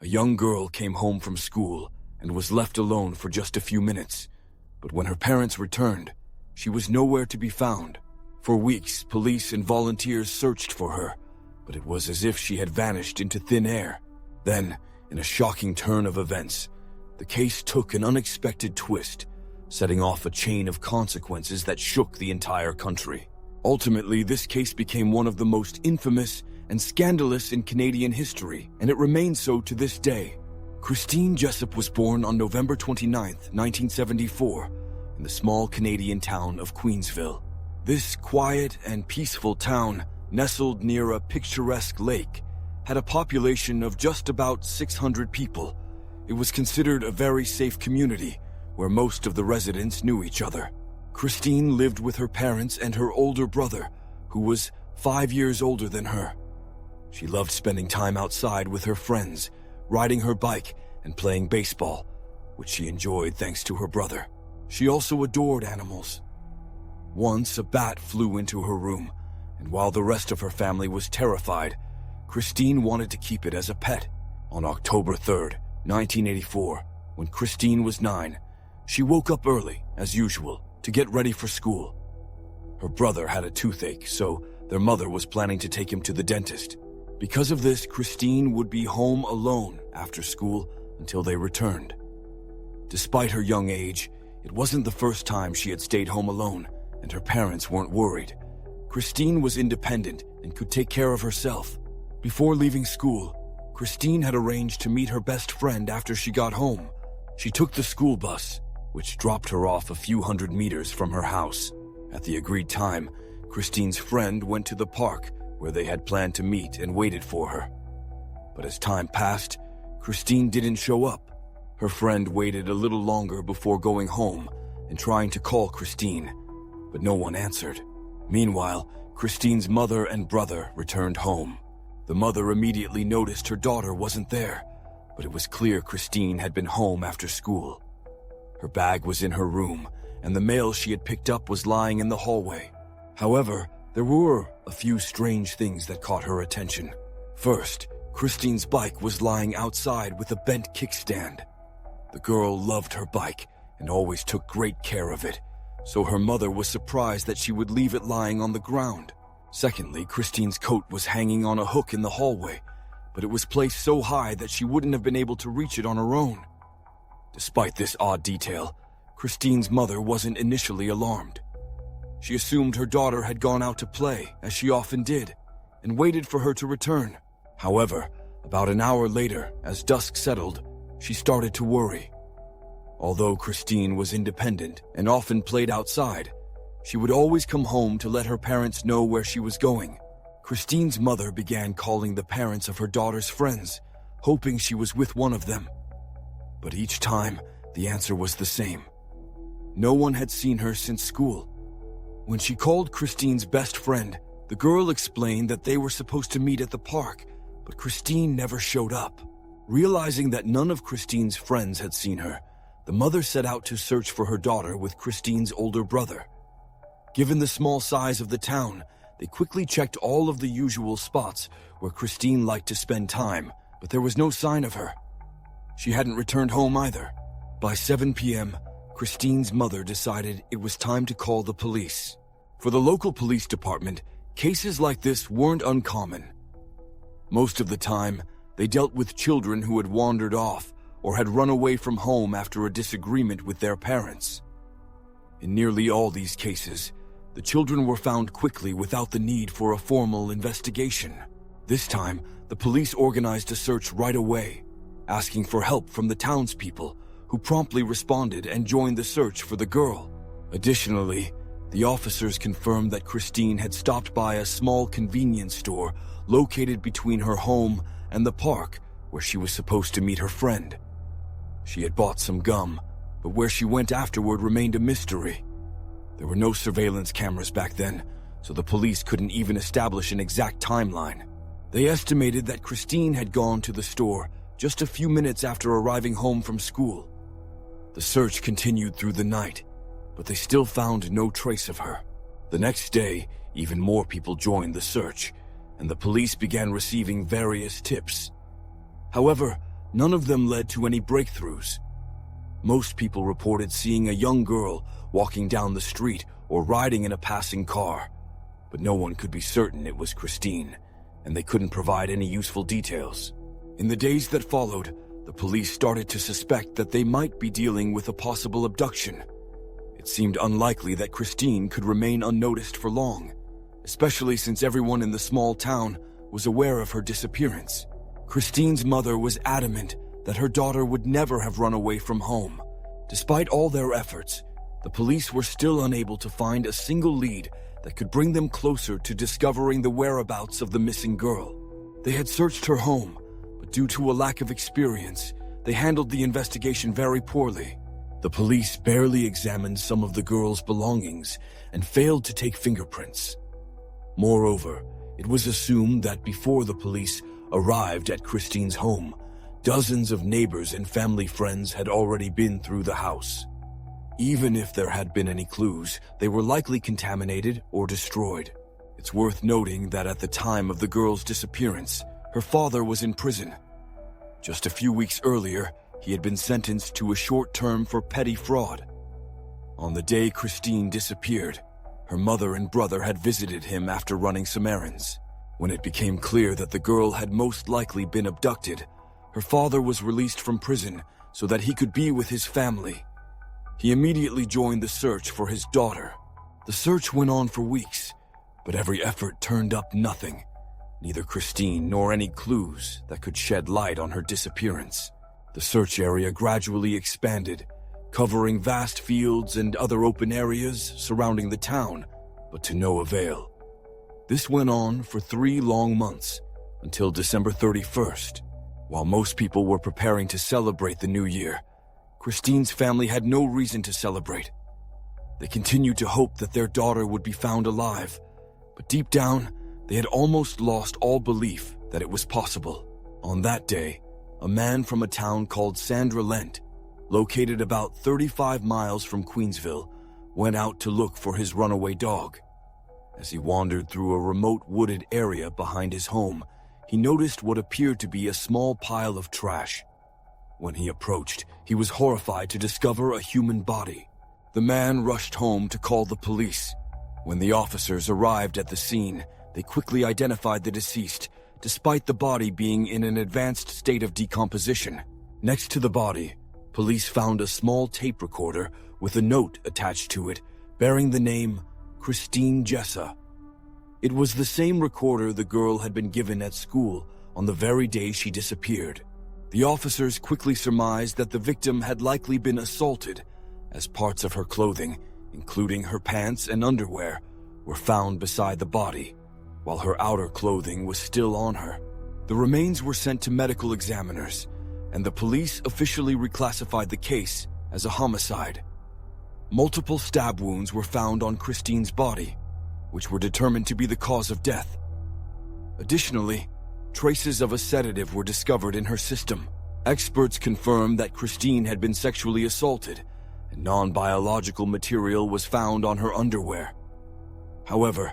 A young girl came home from school and was left alone for just a few minutes. But when her parents returned, she was nowhere to be found. For weeks, police and volunteers searched for her, but it was as if she had vanished into thin air. Then, in a shocking turn of events, the case took an unexpected twist, setting off a chain of consequences that shook the entire country. Ultimately, this case became one of the most infamous and scandalous in Canadian history, and it remains so to this day. Christine Jessup was born on November 29, 1974, in the small Canadian town of Queensville. This quiet and peaceful town, nestled near a picturesque lake, had a population of just about 600 people. It was considered a very safe community, where most of the residents knew each other. Christine lived with her parents and her older brother, who was 5 years older than her. She loved spending time outside with her friends, riding her bike and playing baseball, which she enjoyed thanks to her brother. She also adored animals. Once, a bat flew into her room, and while the rest of her family was terrified, Christine wanted to keep it as a pet. On October 3rd, 1984, when Christine was 9, she woke up early, as usual, to get ready for school. Her brother had a toothache, so their mother was planning to take him to the dentist. Because of this, Christine would be home alone after school until they returned. Despite her young age, it wasn't the first time she had stayed home alone, and her parents weren't worried. Christine was independent and could take care of herself. Before leaving school, Christine had arranged to meet her best friend after she got home. She took the school bus, which dropped her off a few hundred meters from her house. At the agreed time, Christine's friend went to the park where they had planned to meet and waited for her. But as time passed, Christine didn't show up. Her friend waited a little longer before going home and trying to call Christine, but no one answered. Meanwhile, Christine's mother and brother returned home. The mother immediately noticed her daughter wasn't there, but it was clear Christine had been home after school. Her bag was in her room, and the mail she had picked up was lying in the hallway. However, there were a few strange things that caught her attention. First, Christine's bike was lying outside with a bent kickstand. The girl loved her bike and always took great care of it, so her mother was surprised that she would leave it lying on the ground. Secondly, Christine's coat was hanging on a hook in the hallway, but it was placed so high that she wouldn't have been able to reach it on her own. Despite this odd detail, Christine's mother wasn't initially alarmed. She assumed her daughter had gone out to play, as she often did, and waited for her to return. However, about an hour later, as dusk settled, she started to worry. Although Christine was independent and often played outside, she would always come home to let her parents know where she was going. Christine's mother began calling the parents of her daughter's friends, hoping she was with one of them. But each time, the answer was the same. No one had seen her since school. When she called Christine's best friend, the girl explained that they were supposed to meet at the park, but Christine never showed up. Realizing that none of Christine's friends had seen her, the mother set out to search for her daughter with Christine's older brother. Given the small size of the town, they quickly checked all of the usual spots where Christine liked to spend time, but there was no sign of her. She hadn't returned home either. By 7 p.m., Christine's mother decided it was time to call the police. For the local police department, cases like this weren't uncommon. Most of the time, they dealt with children who had wandered off or had run away from home after a disagreement with their parents. In nearly all these cases, the children were found quickly without the need for a formal investigation. This time, the police organized a search right away, asking for help from the townspeople, who promptly responded and joined the search for the girl. Additionally, the officers confirmed that Christine had stopped by a small convenience store located between her home and the park where she was supposed to meet her friend. She had bought some gum, but where she went afterward remained a mystery. There were no surveillance cameras back then, so the police couldn't even establish an exact timeline. They estimated that Christine had gone to the store just a few minutes after arriving home from school. The search continued through the night, but they still found no trace of her. The next day, even more people joined the search, and the police began receiving various tips. However, None of them led to any breakthroughs. Most people reported seeing a young girl walking down the street or riding in a passing car, but no one could be certain it was Christine, and they couldn't provide any useful details. In the days that followed, the police started to suspect that they might be dealing with a possible abduction. It seemed unlikely that Christine could remain unnoticed for long, especially since everyone in the small town was aware of her disappearance. Christine's mother was adamant that her daughter would never have run away from home. Despite all their efforts, the police were still unable to find a single lead that could bring them closer to discovering the whereabouts of the missing girl. They had searched her home, but due to a lack of experience, they handled the investigation very poorly. The police barely examined some of the girl's belongings and failed to take fingerprints. Moreover, it was assumed that before the police arrived at Christine's home, dozens of neighbors and family friends had already been through the house. Even if there had been any clues, they were likely contaminated or destroyed. It's worth noting that at the time of the girl's disappearance, her father was in prison. Just a few weeks earlier, he had been sentenced to a short term for petty fraud. On the day Christine disappeared, her mother and brother had visited him after running some errands. When it became clear that the girl had most likely been abducted, her father was released from prison so that he could be with his family. He immediately joined the search for his daughter. The search went on for weeks, but every effort turned up nothing. Neither Christine nor any clues that could shed light on her disappearance. The search area gradually expanded, covering vast fields and other open areas surrounding the town, but to no avail. This went on for 3 long months, until December 31st. While most people were preparing to celebrate the new year, Christine's family had no reason to celebrate. They continued to hope that their daughter would be found alive, but deep down, they had almost lost all belief that it was possible. On that day, a man from a town called Scandalous, located about 35 miles from Queensville, went out to look for his runaway dog. As he wandered through a remote wooded area behind his home, he noticed what appeared to be a small pile of trash. When he approached, he was horrified to discover a human body. The man rushed home to call the police. When the officers arrived at the scene, they quickly identified the deceased, despite the body being in an advanced state of decomposition. Next to the body, police found a small tape recorder with a note attached to it bearing the name Christine Jessa. It was the same recorder the girl had been given at school on the very day she disappeared. The officers quickly surmised that the victim had likely been assaulted, as parts of her clothing, including her pants and underwear, were found beside the body, while her outer clothing was still on her. The remains were sent to medical examiners, and the police officially reclassified the case as a homicide. Multiple stab wounds were found on Christine's body, which were determined to be the cause of death. Additionally, traces of a sedative were discovered in her system. Experts confirmed that Christine had been sexually assaulted, and non-biological material was found on her underwear. However,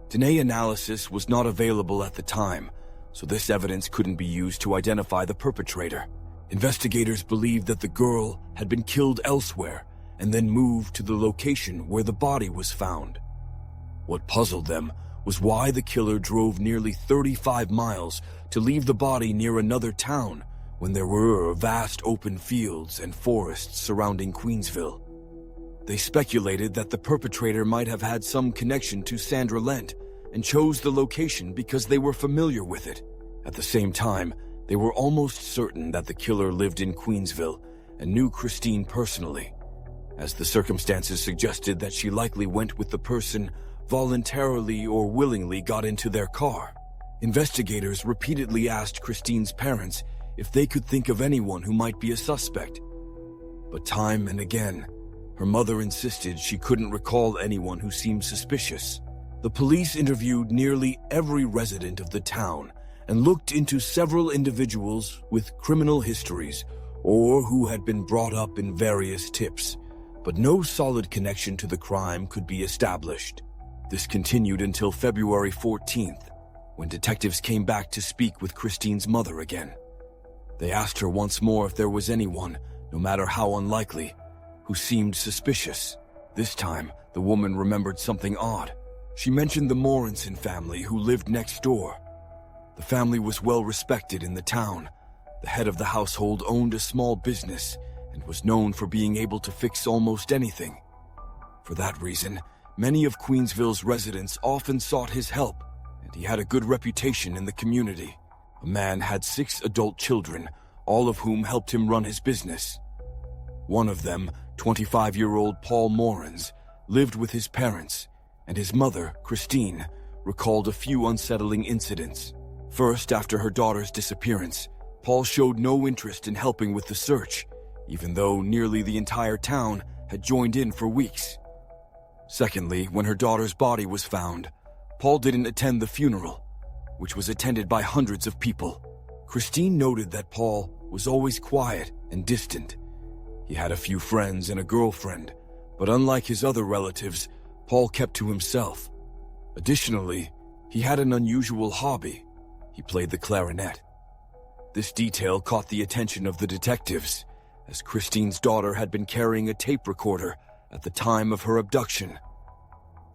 DNA analysis was not available at the time, so this evidence couldn't be used to identify the perpetrator. Investigators believed that the girl had been killed elsewhere and then moved to the location where the body was found. What puzzled them was why the killer drove nearly 35 miles to leave the body near another town when there were vast open fields and forests surrounding Queensville. They speculated that the perpetrator might have had some connection to Sandra Lent and chose the location because they were familiar with it. At the same time, they were almost certain that the killer lived in Queensville and knew Christine personally, as the circumstances suggested that she likely went with the person voluntarily or willingly got into their car. Investigators repeatedly asked Christine's parents if they could think of anyone who might be a suspect. But time and again, her mother insisted she couldn't recall anyone who seemed suspicious. The police interviewed nearly every resident of the town and looked into several individuals with criminal histories or who had been brought up in various tips, but no solid connection to the crime could be established. This continued until February 14th, when detectives came back to speak with Christine's mother again. They asked her once more if there was anyone, no matter how unlikely, who seemed suspicious. This time, the woman remembered something odd. She mentioned the Morinson family who lived next door. The family was well respected in the town. The head of the household owned a small business and was known for being able to fix almost anything. For that reason, many of Queensville's residents often sought his help, and he had a good reputation in the community. The man had 6 adult children, all of whom helped him run his business. One of them, 25-year-old Paul Morins, lived with his parents, and his mother, Christine, recalled a few unsettling incidents. First, after her daughter's disappearance, Paul showed no interest in helping with the search, even though nearly the entire town had joined in for weeks. Secondly, when her daughter's body was found, Paul didn't attend the funeral, which was attended by hundreds of people. Christine noted that Paul was always quiet and distant. He had a few friends and a girlfriend, but unlike his other relatives, Paul kept to himself. Additionally, he had an unusual hobby. He played the clarinet. This detail caught the attention of the detectives, as Christine's daughter had been carrying a tape recorder at the time of her abduction.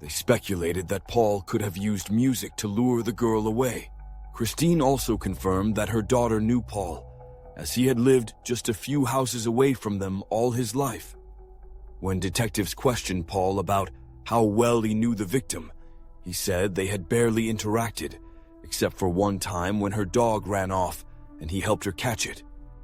They speculated that Paul could have used music to lure the girl away. Christine also confirmed that her daughter knew Paul, as he had lived just a few houses away from them all his life. When detectives questioned Paul about how well he knew the victim, he said they had barely interacted, except for one time when her dog ran off and he helped her catch it.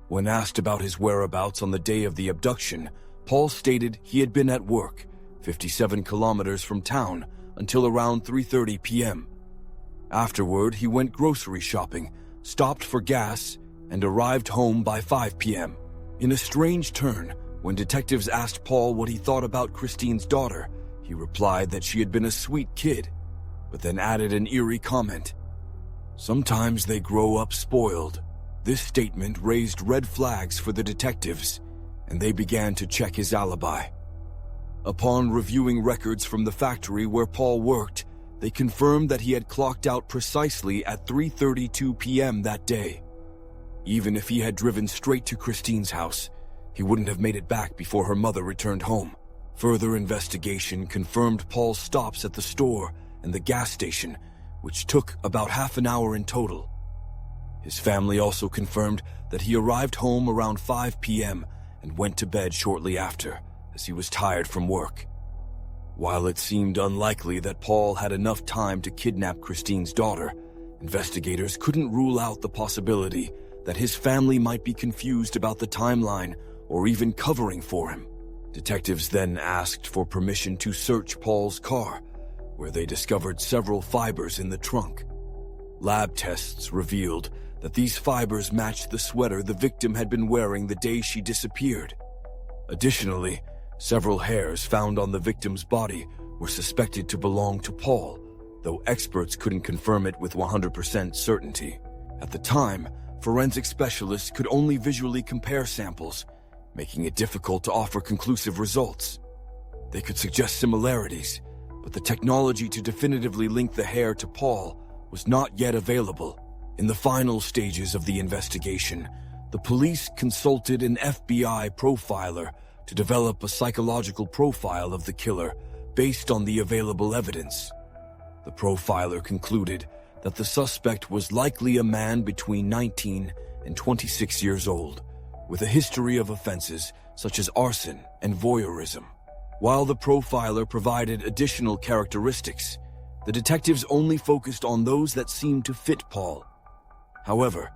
When asked about his whereabouts on the day of the abduction, Paul stated he had been at work, 57 kilometers from town, until around 3:30 p.m. Afterward, he went grocery shopping, stopped for gas, and arrived home by 5 p.m. In a strange turn, when detectives asked Paul what he thought about Christine's daughter, he replied that she had been a sweet kid, but then added an eerie comment. "Sometimes they grow up spoiled." This statement raised red flags for the detectives, and they began to check his alibi. Upon reviewing records from the factory where Paul worked, they confirmed that he had clocked out precisely at 3:32 p.m. that day. Even if he had driven straight to Christine's house, he wouldn't have made it back before her mother returned home. Further investigation confirmed Paul's stops at the store and the gas station, which took about half an hour in total. His family also confirmed that he arrived home around 5 p.m. and went to bed shortly after, as he was tired from work. While it seemed unlikely that Paul had enough time to kidnap Christine's daughter, investigators couldn't rule out the possibility that his family might be confused about the timeline or even covering for him. Detectives then asked for permission to search Paul's car, where they discovered several fibers in the trunk. Lab tests revealed that these fibers matched the sweater the victim had been wearing the day she disappeared. Additionally, several hairs found on the victim's body were suspected to belong to Paul, though experts couldn't confirm it with 100% certainty. At the time, forensic specialists could only visually compare samples, making it difficult to offer conclusive results. They could suggest similarities, but the technology to definitively link the hair to Paul was not yet available. In the final stages of the investigation, the police consulted an FBI profiler to develop a psychological profile of the killer based on the available evidence. The profiler concluded that the suspect was likely a man between 19 and 26 years old, with a history of offenses such as arson and voyeurism. While the profiler provided additional characteristics, the detectives only focused on those that seemed to fit Paul. However,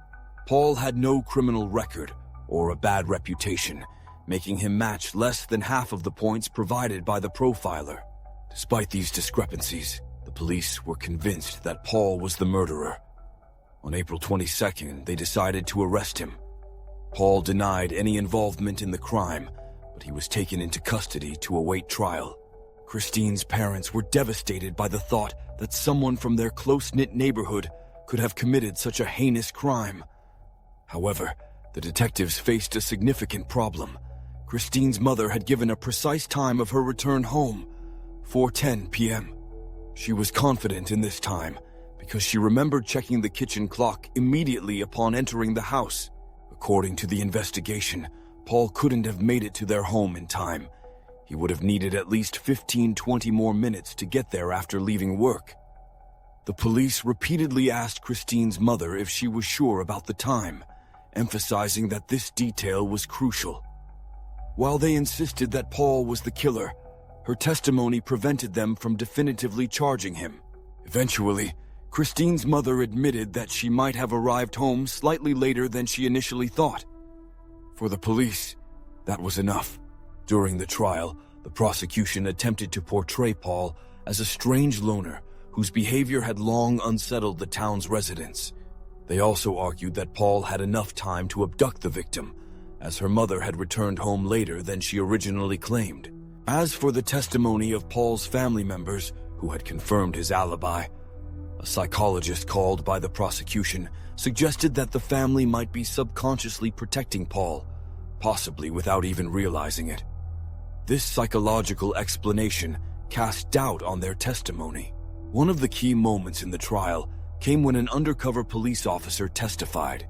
Paul had no criminal record or a bad reputation, making him match less than half of the points provided by the profiler. Despite these discrepancies, the police were convinced that Paul was the murderer. On April 22nd, they decided to arrest him. Paul denied any involvement in the crime, but he was taken into custody to await trial. Christine's parents were devastated by the thought that someone from their close-knit neighborhood could have committed such a heinous crime. However, the detectives faced a significant problem. Christine's mother had given a precise time of her return home, 4:10 p.m. She was confident in this time because she remembered checking the kitchen clock immediately upon entering the house. According to the investigation, Paul couldn't have made it to their home in time. He would have needed at least 15-20 more minutes to get there after leaving work. The police repeatedly asked Christine's mother if she was sure about the time, emphasizing that this detail was crucial. While they insisted that Paul was the killer, her testimony prevented them from definitively charging him. Eventually, Christine's mother admitted that she might have arrived home slightly later than she initially thought. For the police, that was enough. During the trial, the prosecution attempted to portray Paul as a strange loner whose behavior had long unsettled the town's residents. They also argued that Paul had enough time to abduct the victim, as her mother had returned home later than she originally claimed. As for the testimony of Paul's family members, who had confirmed his alibi, a psychologist called by the prosecution suggested that the family might be subconsciously protecting Paul, possibly without even realizing it. This psychological explanation cast doubt on their testimony. One of the key moments in the trial came when an undercover police officer testified.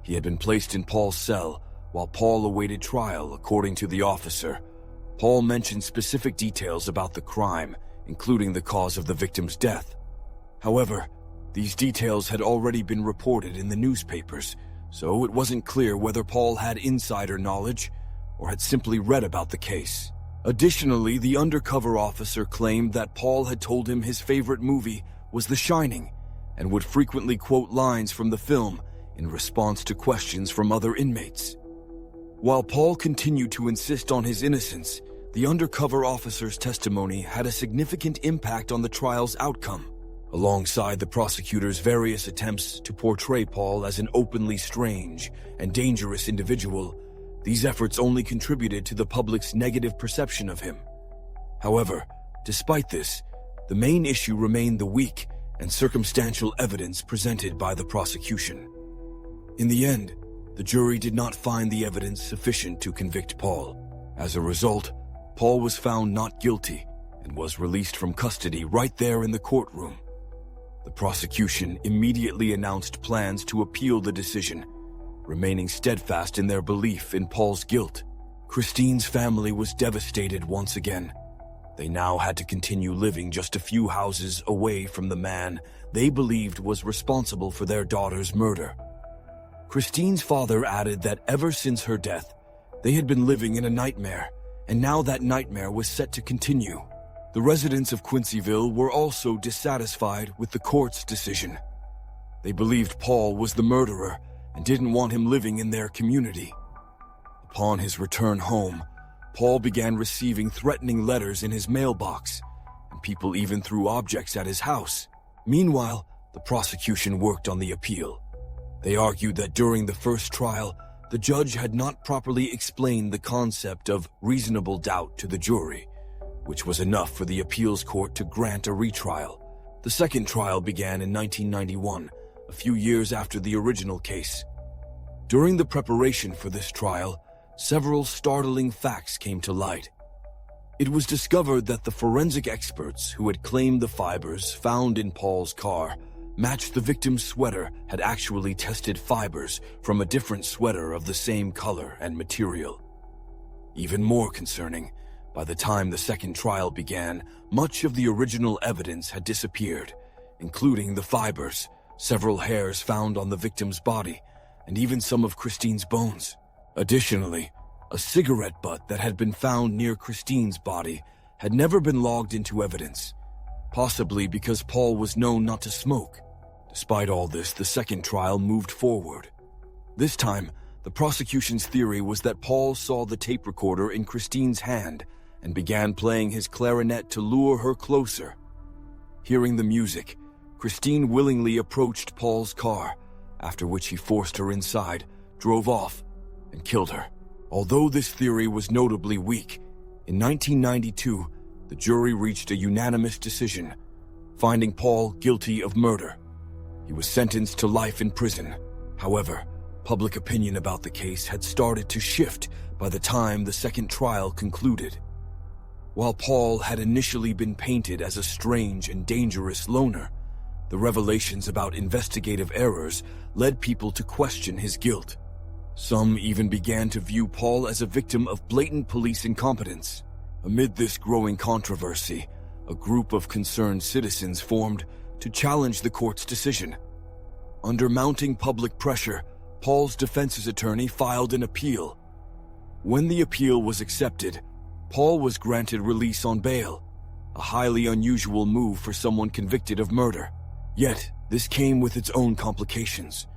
He had been placed in Paul's cell while Paul awaited trial. According to the officer, Paul mentioned specific details about the crime, including the cause of the victim's death. However, these details had already been reported in the newspapers, so it wasn't clear whether Paul had insider knowledge or had simply read about the case. Additionally, the undercover officer claimed that Paul had told him his favorite movie was The Shining and would frequently quote lines from the film in response to questions from other inmates. While Paul continued to insist on his innocence, the undercover officer's testimony had a significant impact on the trial's outcome. Alongside the prosecutor's various attempts to portray Paul as an openly strange and dangerous individual, these efforts only contributed to the public's negative perception of him. However, despite this, the main issue remained the weak and circumstantial evidence presented by the prosecution. In the end, the jury did not find the evidence sufficient to convict Paul. As a result, Paul was found not guilty and was released from custody right there in the courtroom. The prosecution immediately announced plans to appeal the decision, remaining steadfast in their belief in Paul's guilt. Christine's family was devastated once again. They now had to continue living just a few houses away from the man they believed was responsible for their daughter's murder. Christine's father added that ever since her death, they had been living in a nightmare, and now that nightmare was set to continue. The residents of Quincyville were also dissatisfied with the court's decision. They believed Paul was the murderer and didn't want him living in their community. Upon his return home, Paul began receiving threatening letters in his mailbox, and people even threw objects at his house. Meanwhile, the prosecution worked on the appeal. They argued that during the first trial, the judge had not properly explained the concept of reasonable doubt to the jury, which was enough for the appeals court to grant a retrial. The second trial began in 1991, a few years after the original case. During the preparation for this trial, several startling facts came to light. It was discovered that the forensic experts who had claimed the fibers found in Paul's car matched the victim's sweater had actually tested fibers from a different sweater of the same color and material. Even more concerning, by the time the second trial began, much of the original evidence had disappeared, including the fibers, several hairs found on the victim's body, and even some of Christine's bones. Additionally, a cigarette butt that had been found near Christine's body had never been logged into evidence, possibly because Paul was known not to smoke. Despite all this, the second trial moved forward. This time, the prosecution's theory was that Paul saw the tape recorder in Christine's hand and began playing his clarinet to lure her closer. Hearing the music, Christine willingly approached Paul's car, after which he forced her inside, drove off, and killed her. Although this theory was notably weak, in 1992, the jury reached a unanimous decision, finding Paul guilty of murder. He was sentenced to life in prison. However, public opinion about the case had started to shift by the time the second trial concluded. While Paul had initially been painted as a strange and dangerous loner, the revelations about investigative errors led people to question his guilt. Some even began to view Paul as a victim of blatant police incompetence. Amid this growing controversy, a group of concerned citizens formed to challenge the court's decision. Under mounting public pressure, Paul's defense's attorney filed an appeal. When the appeal was accepted, Paul was granted release on bail, a highly unusual move for someone convicted of murder. Yet, this came with its own complications.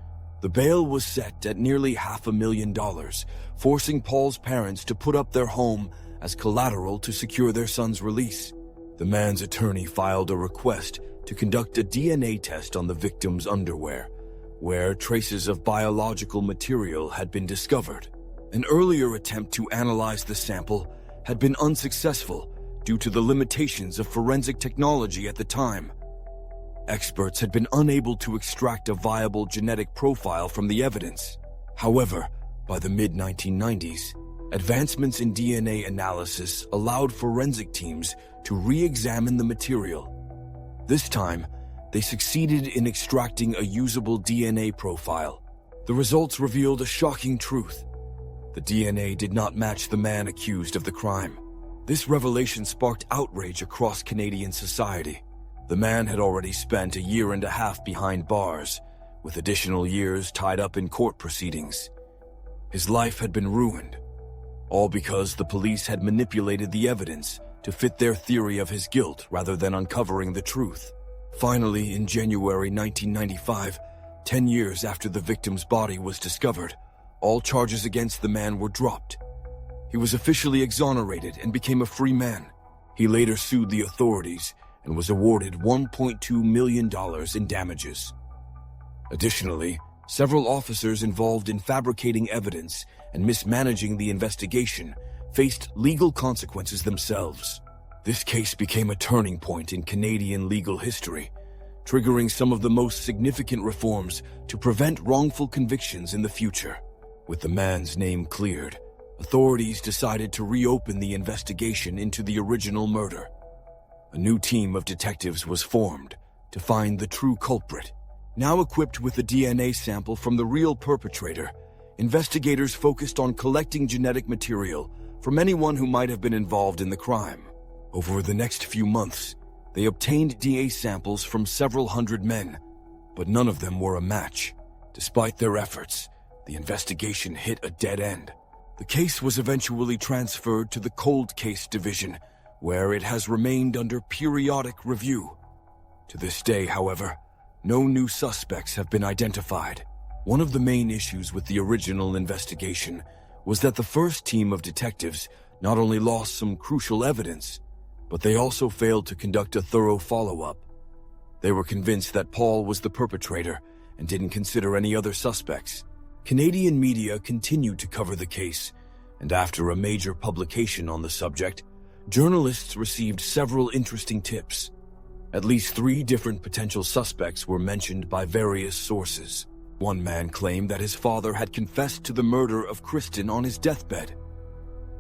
The bail was set at nearly $500,000, forcing Paul's parents to put up their home as collateral to secure their son's release. The man's attorney filed a request to conduct a DNA test on the victim's underwear, where traces of biological material had been discovered. An earlier attempt to analyze the sample had been unsuccessful due to the limitations of forensic technology at the time. Experts had been unable to extract a viable genetic profile from the evidence. However, by the mid-1990s, advancements in DNA analysis allowed forensic teams to re-examine the material. This time, they succeeded in extracting a usable DNA profile. The results revealed a shocking truth. The DNA did not match the man accused of the crime. This revelation sparked outrage across Canadian society. The man had already spent a year and a half behind bars, with additional years tied up in court proceedings. His life had been ruined, all because the police had manipulated the evidence to fit their theory of his guilt rather than uncovering the truth. Finally, in January 1995, 10 years after the victim's body was discovered, all charges against the man were dropped. He was officially exonerated and became a free man. He later sued the authorities and was awarded $1.2 million in damages. Additionally, several officers involved in fabricating evidence and mismanaging the investigation faced legal consequences themselves. This case became a turning point in Canadian legal history, triggering some of the most significant reforms to prevent wrongful convictions in the future. With the man's name cleared, authorities decided to reopen the investigation into the original murder. A new team of detectives was formed to find the true culprit. Now equipped with a DNA sample from the real perpetrator, investigators focused on collecting genetic material from anyone who might have been involved in the crime. Over the next few months, they obtained DNA samples from several hundred men, but none of them were a match. Despite their efforts, the investigation hit a dead end. The case was eventually transferred to the Cold Case Division, where it has remained under periodic review. To this day, however, no new suspects have been identified. One of the main issues with the original investigation was that the first team of detectives not only lost some crucial evidence, but they also failed to conduct a thorough follow-up. They were convinced that Paul was the perpetrator and didn't consider any other suspects. Canadian media continued to cover the case, and after a major publication on the subject, journalists received several interesting tips. At least 3 different potential suspects were mentioned by various sources. One man claimed that his father had confessed to the murder of Kristen on his deathbed.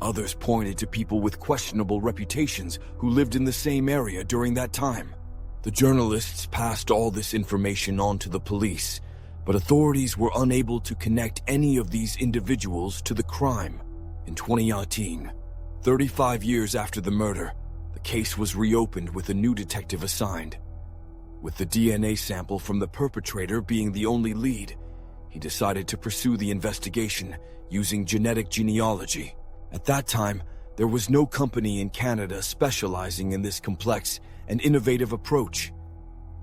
Others pointed to people with questionable reputations who lived in the same area during that time. The journalists passed all this information on to the police, but authorities were unable to connect any of these individuals to the crime. In 2018, 35 years after the murder, the case was reopened with a new detective assigned. With the DNA sample from the perpetrator being the only lead, he decided to pursue the investigation using genetic genealogy. At that time, there was no company in Canada specializing in this complex and innovative approach.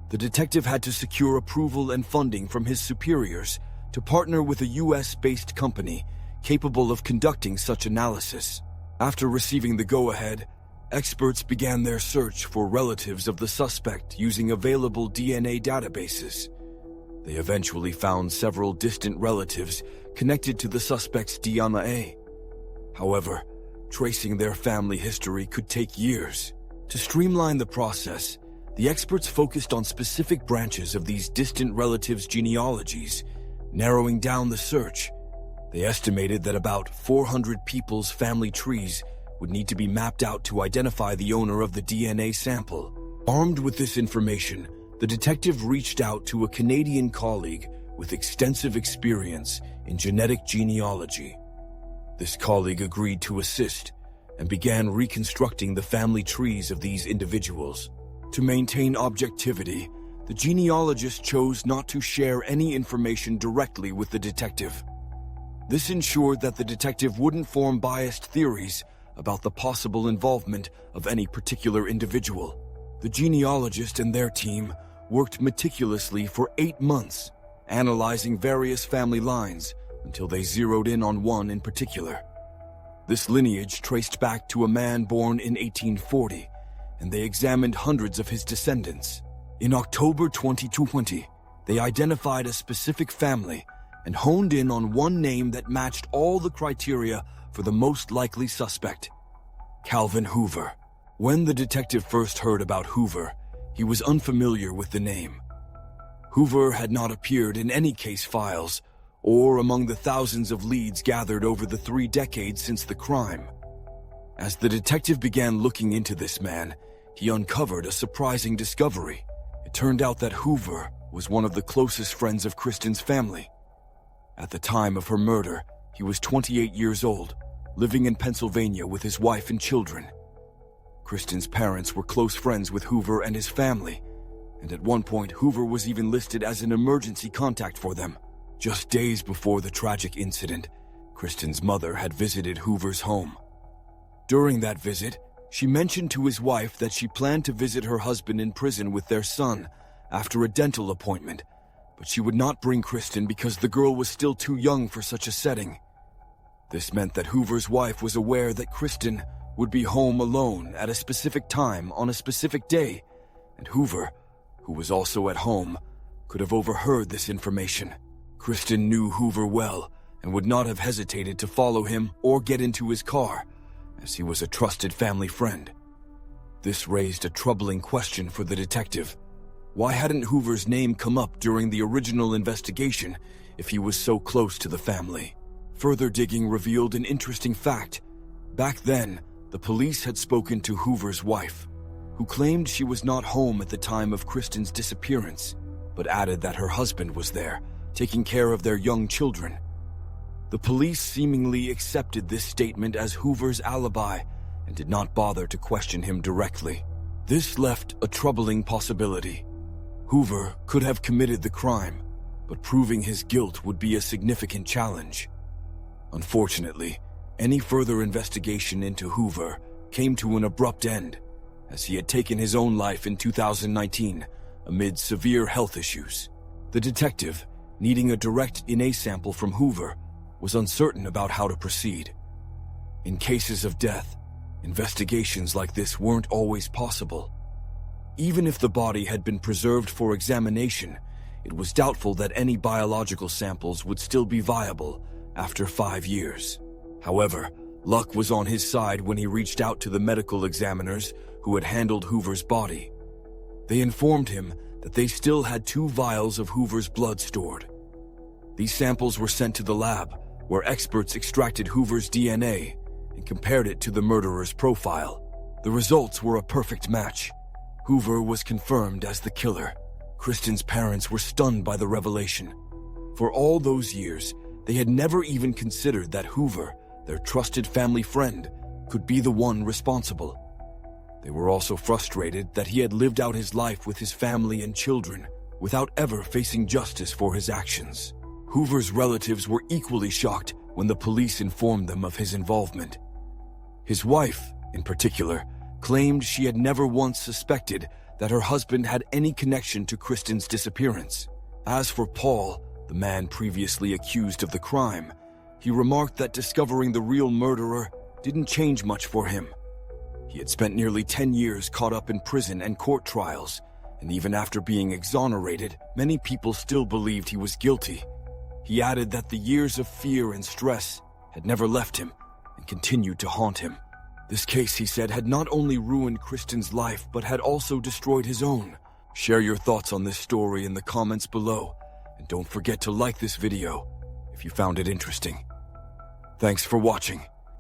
The detective had to secure approval and funding from his superiors to partner with a US-based company capable of conducting such analysis. After receiving the go-ahead, experts began their search for relatives of the suspect using available DNA databases. They eventually found several distant relatives connected to the suspect's DNA. However, tracing their family history could take years. To streamline the process, the experts focused on specific branches of these distant relatives' genealogies, narrowing down the search. They estimated that about 400 people's family trees would need to be mapped out to identify the owner of the DNA sample. Armed with this information, the detective reached out to a Canadian colleague with extensive experience in genetic genealogy. This colleague agreed to assist and began reconstructing the family trees of these individuals. To maintain objectivity, the genealogist chose not to share any information directly with the detective. This ensured that the detective wouldn't form biased theories about the possible involvement of any particular individual. The genealogist and their team worked meticulously for 8 months, analyzing various family lines until they zeroed in on one in particular. This lineage traced back to a man born in 1840, and they examined hundreds of his descendants. In October 2020, they identified a specific family and honed in on one name that matched all the criteria for the most likely suspect: Calvin Hoover. When the detective first heard about Hoover, he was unfamiliar with the name. Hoover had not appeared in any case files or among the thousands of leads gathered over the 3 decades since the crime. As the detective began looking into this man, he uncovered a surprising discovery. It turned out that Hoover was one of the closest friends of Kristen's family. At the time of her murder, he was 28 years old, living in Pennsylvania with his wife and children. Kristen's parents were close friends with Hoover and his family, and at one point Hoover was even listed as an emergency contact for them. Just days before the tragic incident, Kristen's mother had visited Hoover's home. During that visit, she mentioned to his wife that she planned to visit her husband in prison with their son after a dental appointment, but she would not bring Kristen because the girl was still too young for such a setting. This meant that Hoover's wife was aware that Kristen would be home alone at a specific time on a specific day, and Hoover, who was also at home, could have overheard this information. Kristen knew Hoover well and would not have hesitated to follow him or get into his car, as he was a trusted family friend. This raised a troubling question for the detective. Why hadn't Hoover's name come up during the original investigation if he was so close to the family? Further digging revealed an interesting fact. Back then, the police had spoken to Hoover's wife, who claimed she was not home at the time of Kristen's disappearance, but added that her husband was there, taking care of their young children. The police seemingly accepted this statement as Hoover's alibi and did not bother to question him directly. This left a troubling possibility. Hoover could have committed the crime, but proving his guilt would be a significant challenge. Unfortunately, any further investigation into Hoover came to an abrupt end, as he had taken his own life in 2019 amid severe health issues. The detective, needing a direct DNA sample from Hoover, was uncertain about how to proceed. In cases of death, investigations like this weren't always possible. Even if the body had been preserved for examination, it was doubtful that any biological samples would still be viable after 5 years. However, luck was on his side when he reached out to the medical examiners who had handled Hoover's body. They informed him that they still had 2 vials of Hoover's blood stored. These samples were sent to the lab, where experts extracted Hoover's DNA and compared it to the murderer's profile. The results were a perfect match. Hoover was confirmed as the killer. Kristen's parents were stunned by the revelation. For all those years, they had never even considered that Hoover, their trusted family friend, could be the one responsible. They were also frustrated that he had lived out his life with his family and children without ever facing justice for his actions. Hoover's relatives were equally shocked when the police informed them of his involvement. His wife, in particular, claimed she had never once suspected that her husband had any connection to Kristen's disappearance. As for Paul, the man previously accused of the crime, he remarked that discovering the real murderer didn't change much for him. He had spent nearly 10 years caught up in prison and court trials, and even after being exonerated, many people still believed he was guilty. He added that the years of fear and stress had never left him and continued to haunt him. This case, he said, had not only ruined Kristen's life, but had also destroyed his own. Share your thoughts on this story in the comments below, and don't forget to like this video if you found it interesting. Thanks for watching.